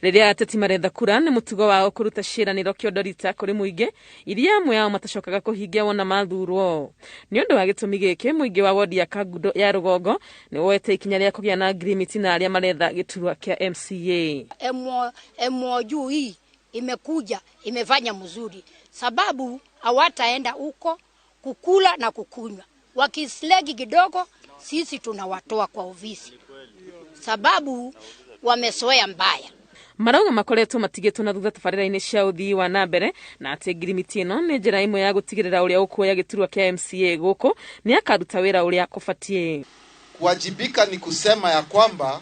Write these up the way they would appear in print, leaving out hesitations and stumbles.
Riria ateti maretha kura ni mutugo wao kuruta ciraniro kiondorita kuri muingi iria amwe ao matacokaga kuhingia wona mathurwo. Ni undu wa gitumi giki muingi wa wodi ya Kangundo ya Rugongo ni woete ikinya ria kugia na agreement na aria maretha giturwa kia MCA. MOU hii imekuja imefanya mzuri, sababu hawataenda huko kukula na kukunywa. Wakislegi kidogo sisi tunawatoa kwa ofisi, sababu wamesoea mbaya. Marauga makoretwo matigitwo na thutha tabarira-ini cia uthii wa nambere na ati ngirimiti ino ni njira imwe ya gutigirira uria ukuoya giturwa kia MCA guku ni akaruta wira uria kubatie. Kuwajibika ni kusema ya kwamba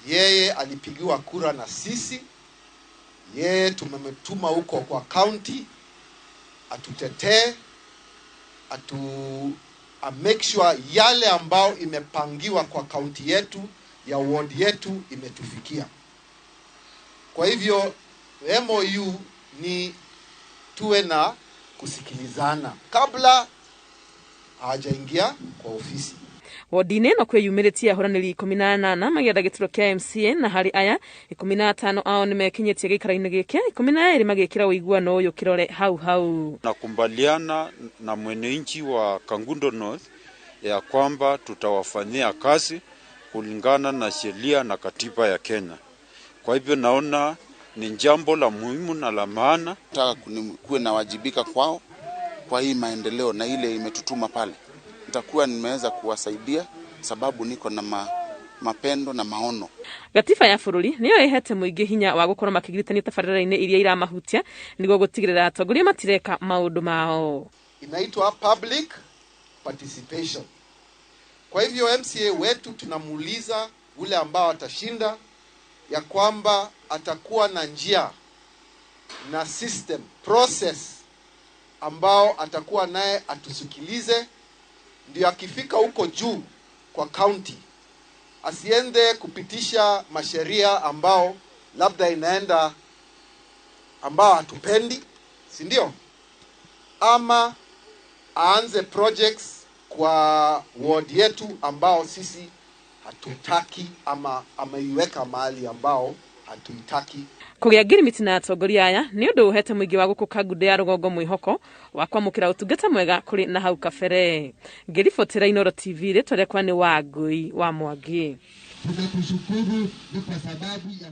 yeye alipigiwa kura na sisi, yeye tumemtuma huko kwa county atutetee, make sure yale ambao imepangiwa kwa county yetu ya ward yetu imetufikia. Kwa hivyo MOU ni tuwe na kusikilizana kabla hajaingia kwa ofisi. Wodine no kwiyumiritia ahoraniri 18 magietha gituro kia MCA na hari aya 15 ao ni mekinyetie gikara-ini giki 12 magikira uiguano uyu kirore hau. Nakubaliana na mwenyeji wa Kangundo North ya kwamba tutawafanyia kazi kulingana na sheria na katiba ya Kenya. Kwa hivyo naona ni jambo la muhimu na la maana. Nataka kuwe na wajibika kwao kwa hii maendeleo na ile imetutuma pale. Nitakuwa nimeweza kuwasaidia sababu niko na mapendo na maono. Gatiba ya bururi niyo ihete muingi hinya wa gukorwo makigiritania tabarira-ini iria iramahutia niguo gutigirira atongoria matireka maundu mao. Inaitwa public participation. Kwa hivyo MCA wetu tunamuuliza ule ambao atashinda ya kwamba atakuwa na njia na system process ambao atakuwa naye atusikilize, ndio akifika huko juu kwa county asiende kupitisha masheria ambao labda inaenda ambao hatupendi, si ndio? Ama aanze projects kwa ward yetu ambao sisi hatutaki ama ameiweka mahali ambao hatuitaki. Kugia ngirimiti na atongoria aya ni undu uhete muingi wa guku Kangundo ya Rugongo mwihoko wa kwamukira utungata mwega kuri na hau kabere. Ngiribotera Inooro TV ritwa riakwa ni Wangui wa Mwangi. Tunakushukuru kwa sababu ya